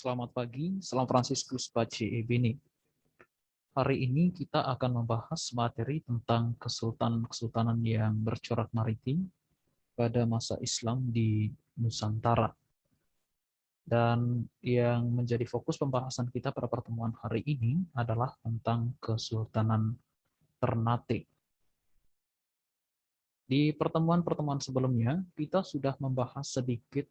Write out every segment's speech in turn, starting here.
Selamat pagi, salam Fransiskus Pace Ebini. Hari ini kita akan membahas materi tentang kesultanan-kesultanan yang bercorak maritim pada masa Islam di Nusantara. Dan yang menjadi fokus pembahasan kita pada pertemuan hari ini adalah tentang Kesultanan Ternate. Di pertemuan-pertemuan sebelumnya, kita sudah membahas sedikit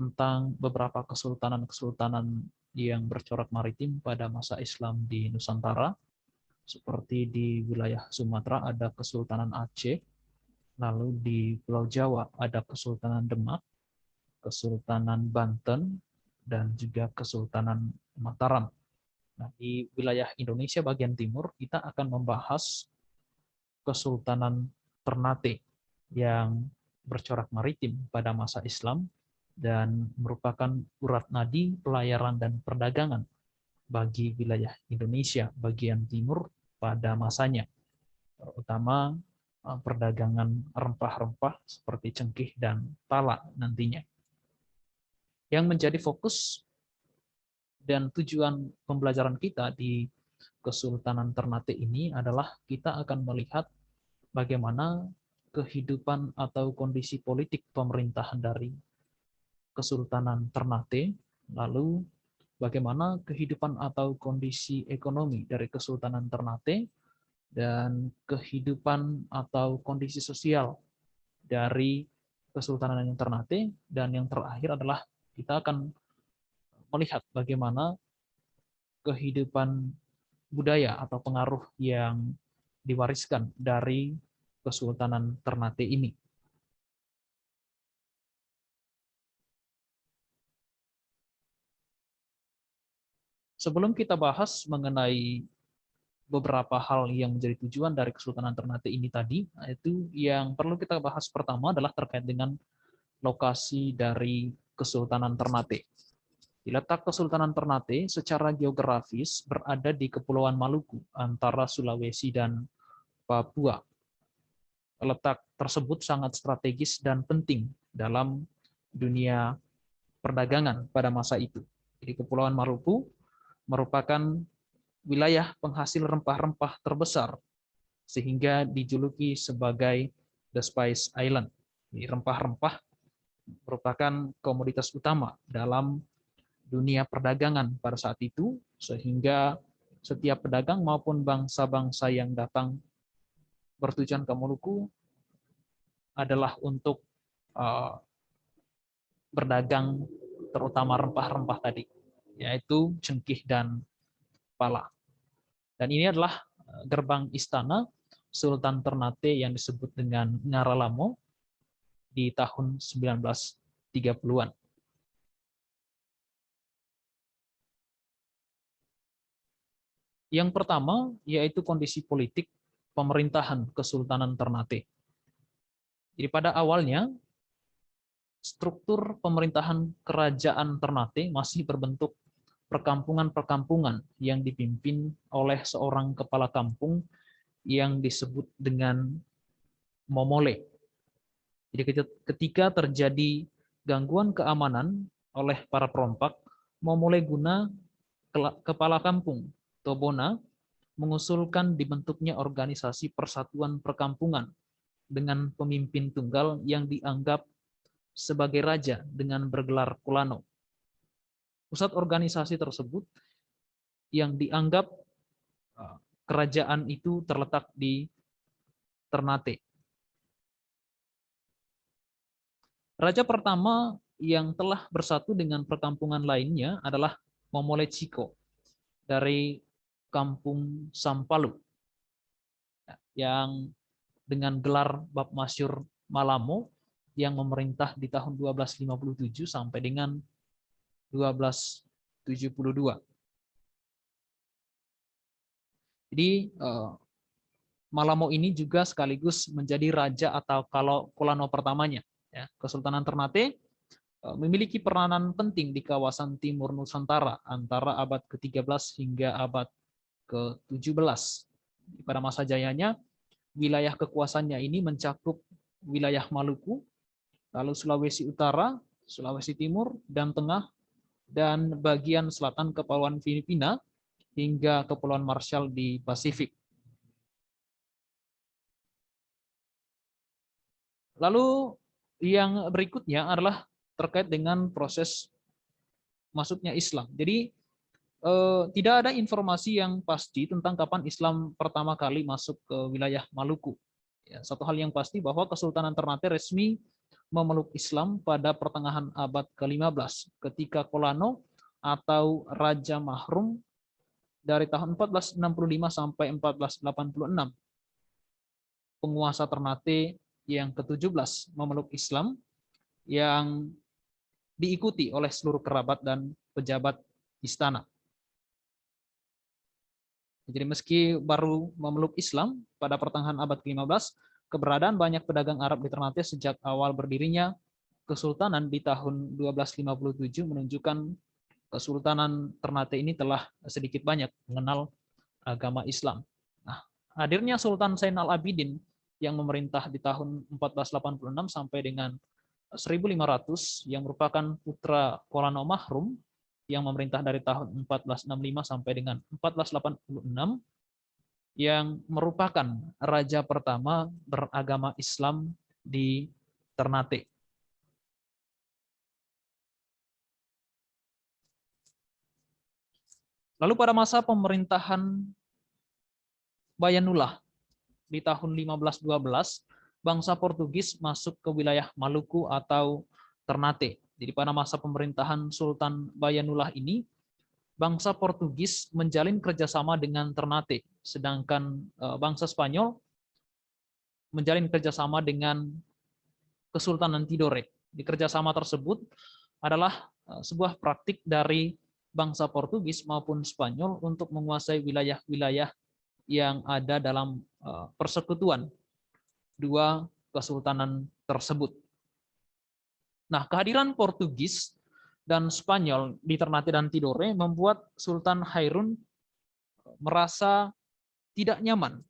tentang beberapa kesultanan-kesultanan yang bercorak maritim pada masa Islam di Nusantara, seperti di wilayah Sumatera ada Kesultanan Aceh, lalu di Pulau Jawa ada Kesultanan Demak, Kesultanan Banten, dan juga Kesultanan Mataram. Nah, di wilayah Indonesia bagian timur, kita akan membahas Kesultanan Ternate yang bercorak maritim pada masa Islam dan merupakan urat nadi pelayaran dan perdagangan bagi wilayah Indonesia bagian timur pada masanya, terutama perdagangan rempah-rempah seperti cengkih dan pala nantinya. Yang menjadi fokus dan tujuan pembelajaran kita di Kesultanan Ternate ini adalah kita akan melihat bagaimana kehidupan atau kondisi politik pemerintahan dari Kesultanan Ternate, lalu bagaimana kehidupan atau kondisi ekonomi dari Kesultanan Ternate, dan kehidupan atau kondisi sosial dari Kesultanan Ternate, dan yang terakhir adalah kita akan melihat bagaimana kehidupan budaya atau pengaruh yang diwariskan dari Kesultanan Ternate ini. Sebelum kita bahas mengenai beberapa hal yang menjadi tujuan dari Kesultanan Ternate ini tadi, itu yang perlu kita bahas pertama adalah terkait dengan lokasi dari Kesultanan Ternate. Letak Kesultanan Ternate secara geografis berada di Kepulauan Maluku antara Sulawesi dan Papua. Letak tersebut sangat strategis dan penting dalam dunia perdagangan pada masa itu. Jadi Kepulauan Maluku merupakan wilayah penghasil rempah-rempah terbesar sehingga dijuluki sebagai The Spice Island. Rempah-rempah merupakan komoditas utama dalam dunia perdagangan pada saat itu, sehingga setiap pedagang maupun bangsa-bangsa yang datang bertujuan ke Maluku adalah untuk berdagang terutama rempah-rempah tadi, yaitu cengkih dan pala. Dan ini adalah gerbang istana Sultan Ternate yang disebut dengan Ngaralamo di tahun 1930-an. Yang pertama yaitu kondisi politik pemerintahan Kesultanan Ternate. Jadi pada awalnya struktur pemerintahan kerajaan Ternate masih berbentuk perkampungan-perkampungan yang dipimpin oleh seorang kepala kampung yang disebut dengan momole. Jadi ketika terjadi gangguan keamanan oleh para perompak, momole guna kepala kampung Tobona mengusulkan dibentuknya organisasi persatuan perkampungan dengan pemimpin tunggal yang dianggap sebagai raja dengan bergelar Kulano. Pusat organisasi tersebut yang dianggap kerajaan itu terletak di Ternate. Raja pertama yang telah bersatu dengan perkampungan lainnya adalah Momole Chiko dari Kampung Sampalu, yang dengan gelar Bab Masyur Malamo yang memerintah di tahun 1257 sampai dengan 1272. Jadi Malamo ini juga sekaligus menjadi raja atau kalau Kulano pertamanya. Kesultanan Ternate memiliki peranan penting di kawasan timur Nusantara antara abad ke-13 hingga abad ke-17. Pada masa jayanya, wilayah kekuasaannya ini mencakup wilayah Maluku, lalu Sulawesi Utara, Sulawesi Timur, dan Tengah, dan bagian selatan Kepulauan Filipina hingga Kepulauan Marshall di Pasifik. Lalu yang berikutnya adalah terkait dengan proses masuknya Islam. Jadi tidak ada informasi yang pasti tentang kapan Islam pertama kali masuk ke wilayah Maluku. Ya, satu hal yang pasti bahwa Kesultanan Ternate resmi memeluk Islam pada pertengahan abad ke-15 ketika Kolano atau Raja Mahrum dari tahun 1465 sampai 1486. Penguasa Ternate yang ke-17 memeluk Islam yang diikuti oleh seluruh kerabat dan pejabat istana. Jadi meski baru memeluk Islam pada pertengahan abad ke-15, keberadaan banyak pedagang Arab di Ternate sejak awal berdirinya Kesultanan di tahun 1257 menunjukkan Kesultanan Ternate ini telah sedikit banyak mengenal agama Islam. Nah, hadirnya Sultan Zainal Abidin yang memerintah di tahun 1486 sampai dengan 1500 yang merupakan putra Kolano Mahrum yang memerintah dari tahun 1465 sampai dengan 1486 yang merupakan raja pertama beragama Islam di Ternate. Lalu pada masa pemerintahan Bayanullah di tahun 1512, bangsa Portugis masuk ke wilayah Maluku atau Ternate. Jadi pada masa pemerintahan Sultan Bayanullah ini, bangsa Portugis menjalin kerjasama dengan Ternate, sedangkan bangsa Spanyol menjalin kerjasama dengan Kesultanan Tidore. Di kerjasama tersebut adalah sebuah praktik dari bangsa Portugis maupun Spanyol untuk menguasai wilayah-wilayah yang ada dalam persekutuan dua kesultanan tersebut. Nah, kehadiran Portugis dan Spanyol di Ternate dan Tidore membuat Sultan Hairun merasa tidak nyaman.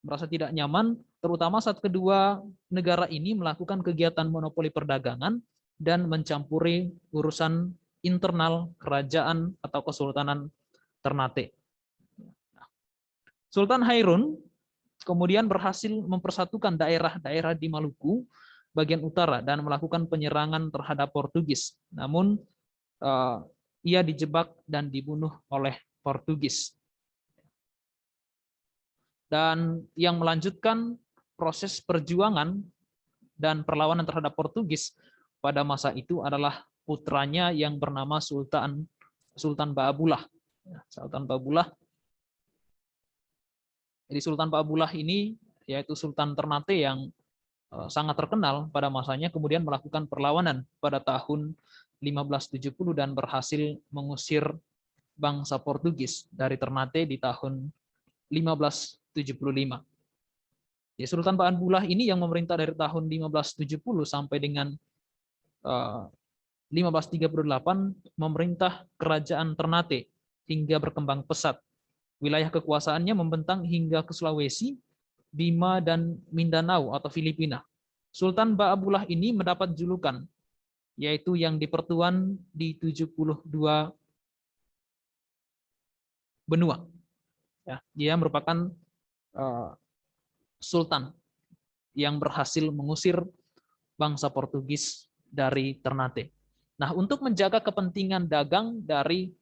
Merasa tidak nyaman, terutama saat kedua negara ini melakukan kegiatan monopoli perdagangan dan mencampuri urusan internal kerajaan atau Kesultanan Ternate. Sultan Hairun kemudian berhasil mempersatukan daerah-daerah di Maluku bagian utara dan melakukan penyerangan terhadap Portugis. Namun ia dijebak dan dibunuh oleh Portugis. Dan yang melanjutkan proses perjuangan dan perlawanan terhadap Portugis pada masa itu adalah putranya yang bernama Sultan Baabullah. Sultan Baabullah. Jadi Sultan Baabullah ini yaitu Sultan Ternate yang sangat terkenal pada masanya, kemudian melakukan perlawanan pada tahun 1570 dan berhasil mengusir bangsa Portugis dari Ternate di tahun 1575. Ya, Sultan Baabullah ini yang memerintah dari tahun 1570 sampai dengan 1538 memerintah kerajaan Ternate hingga berkembang pesat. Wilayah kekuasaannya membentang hingga ke Sulawesi, Bima, dan Mindanao atau Filipina. Sultan Baabullah ini mendapat julukan, yaitu yang dipertuan di 72 benua. Ya, dia merupakan sultan yang berhasil mengusir bangsa Portugis dari Ternate. Nah, untuk menjaga kepentingan dagang dari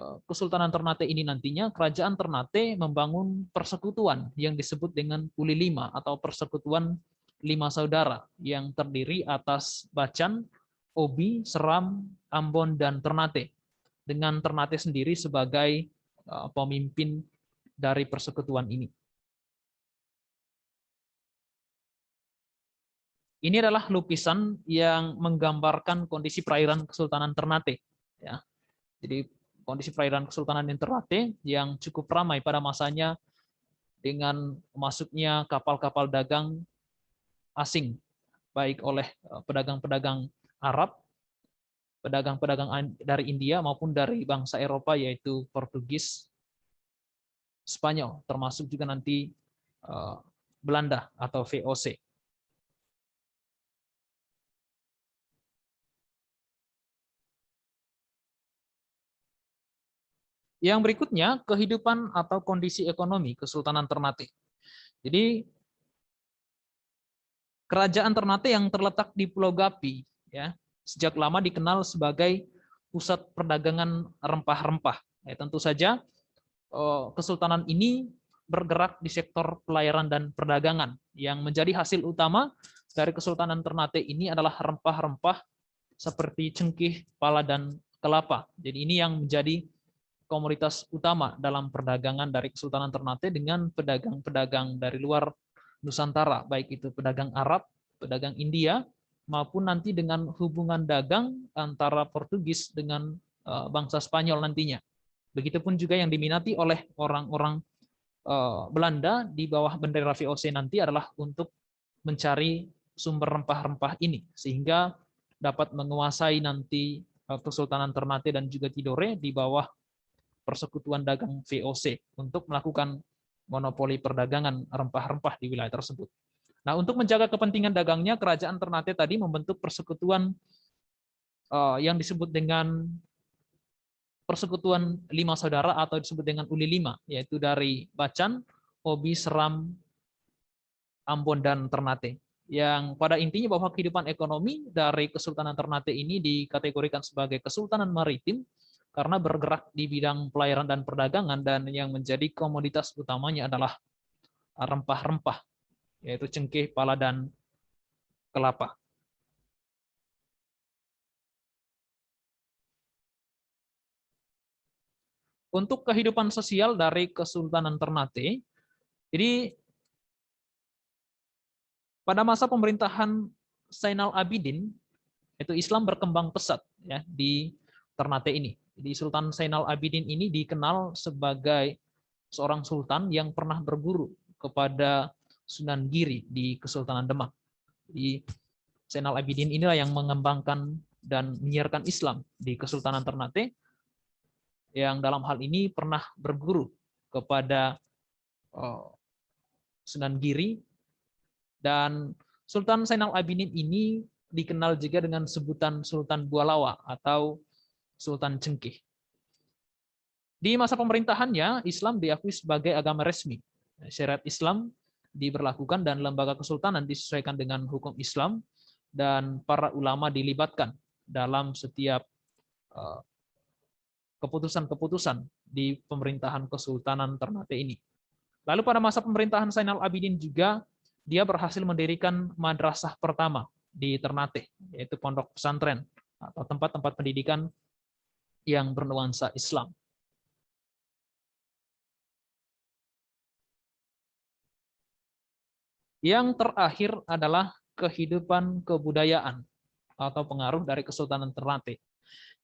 Kesultanan Ternate ini nantinya, kerajaan Ternate membangun persekutuan yang disebut dengan Puli Lima atau persekutuan 5 saudara yang terdiri atas Bacan, Obi, Seram, Ambon, dan Ternate. Dengan Ternate sendiri sebagai pemimpin dari persekutuan ini. Ini adalah lukisan yang menggambarkan kondisi perairan Kesultanan Ternate. Ya. Jadi kondisi perairan Kesultanan Ternate yang cukup ramai pada masanya dengan masuknya kapal-kapal dagang asing, baik oleh pedagang-pedagang Arab, pedagang-pedagang dari India maupun dari bangsa Eropa yaitu Portugis, Spanyol, termasuk juga nanti Belanda atau VOC. Yang berikutnya, kehidupan atau kondisi ekonomi Kesultanan Ternate. Jadi kerajaan Ternate yang terletak di Pulau Gapi, ya, sejak lama dikenal sebagai pusat perdagangan rempah-rempah. Ya, tentu saja Kesultanan ini bergerak di sektor pelayaran dan perdagangan. Yang menjadi hasil utama dari Kesultanan Ternate ini adalah rempah-rempah seperti cengkih, pala, dan kelapa. Jadi ini yang menjadi komoditas utama dalam perdagangan dari Kesultanan Ternate dengan pedagang-pedagang dari luar Nusantara, baik itu pedagang Arab, pedagang India, maupun nanti dengan hubungan dagang antara Portugis dengan bangsa Spanyol nantinya. Begitupun juga yang diminati oleh orang-orang Belanda di bawah bendera VOC nanti adalah untuk mencari sumber rempah-rempah ini, sehingga dapat menguasai nanti Kesultanan Ternate dan juga Tidore di bawah persekutuan dagang VOC untuk melakukan monopoli perdagangan rempah-rempah di wilayah tersebut. Nah, untuk menjaga kepentingan dagangnya, kerajaan Ternate tadi membentuk persekutuan yang disebut dengan Persekutuan Lima Saudara atau disebut dengan Uli Lima, yaitu dari Bacan, Obi, Seram, Ambon, dan Ternate. Yang pada intinya bahwa kehidupan ekonomi dari Kesultanan Ternate ini dikategorikan sebagai Kesultanan Maritim karena bergerak di bidang pelayaran dan perdagangan, dan yang menjadi komoditas utamanya adalah rempah-rempah, yaitu cengkeh, pala, dan kelapa. Untuk kehidupan sosial dari Kesultanan Ternate, jadi pada masa pemerintahan Zainal Abidin, itu Islam berkembang pesat ya di Ternate ini. Jadi Sultan Zainal Abidin ini dikenal sebagai seorang sultan yang pernah berguru kepada Sunan Giri di Kesultanan Demak. Jadi Zainal Abidin inilah yang mengembangkan dan menyiarkan Islam di Kesultanan Ternate, yang dalam hal ini pernah berguru kepada Sunan Giri. Dan Sultan Zainal Abidin ini dikenal juga dengan sebutan Sultan Bualawa atau Sultan Cengkih. Di masa pemerintahannya, Islam diakui sebagai agama resmi. Syariat Islam diberlakukan dan lembaga kesultanan disesuaikan dengan hukum Islam, dan para ulama dilibatkan dalam setiap keputusan-keputusan di pemerintahan Kesultanan Ternate ini. Lalu pada masa pemerintahan Zainal Abidin juga, dia berhasil mendirikan madrasah pertama di Ternate, yaitu pondok pesantren atau tempat-tempat pendidikan yang bernuansa Islam. Yang terakhir adalah kehidupan kebudayaan atau pengaruh dari Kesultanan Ternate.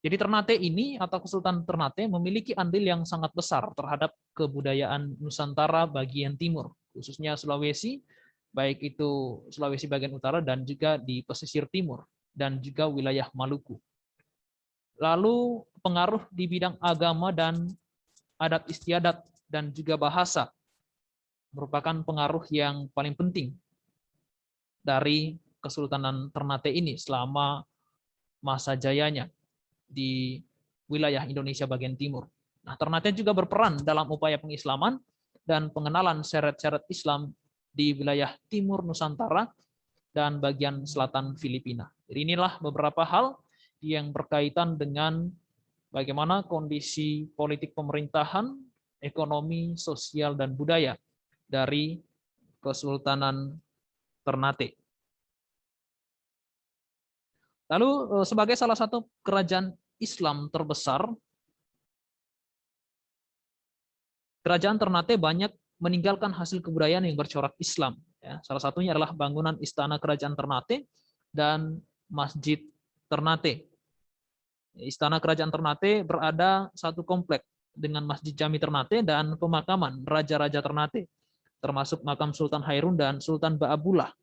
Jadi Ternate ini atau Kesultanan Ternate memiliki andil yang sangat besar terhadap kebudayaan Nusantara bagian timur, khususnya Sulawesi, baik itu Sulawesi bagian utara dan juga di pesisir timur, dan juga wilayah Maluku. Lalu pengaruh di bidang agama dan adat istiadat dan juga bahasa merupakan pengaruh yang paling penting dari Kesultanan Ternate ini selama masa jayanya di wilayah Indonesia bagian timur. Nah, Ternate juga berperan dalam upaya pengislaman dan pengenalan syariat-syariat Islam di wilayah timur Nusantara dan bagian selatan Filipina. Jadi inilah beberapa hal yang berkaitan dengan bagaimana kondisi politik pemerintahan, ekonomi, sosial, dan budaya dari Kesultanan Ternate. Lalu sebagai salah satu kerajaan Islam terbesar, kerajaan Ternate banyak meninggalkan hasil kebudayaan yang bercorak Islam. Ya, salah satunya adalah bangunan Istana Kerajaan Ternate dan Masjid Ternate. Istana Kerajaan Ternate berada satu komplek dengan Masjid Jami Ternate dan pemakaman Raja-Raja Ternate, termasuk makam Sultan Hairun dan Sultan Ba'abullah.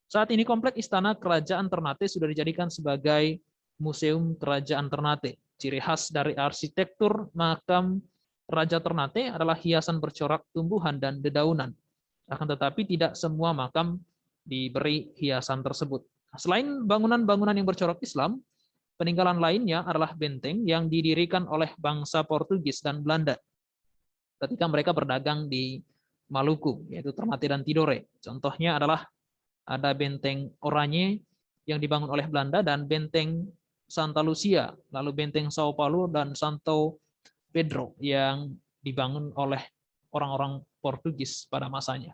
Saat ini komplek Istana Kerajaan Ternate sudah dijadikan sebagai Museum Kerajaan Ternate. Ciri khas dari arsitektur makam Raja Ternate adalah hiasan bercorak tumbuhan dan dedaunan. Akan tetapi tidak semua makam diberi hiasan tersebut. Selain bangunan-bangunan yang bercorak Islam, Peninggalan lainnya adalah benteng yang didirikan oleh bangsa Portugis dan Belanda ketika mereka berdagang di Maluku, yaitu Ternate dan Tidore. Contohnya adalah ada benteng Oranye yang dibangun oleh Belanda dan benteng Santa Lucia, lalu benteng Sao Paulo dan Santo Pedro yang dibangun oleh orang-orang Portugis pada masanya.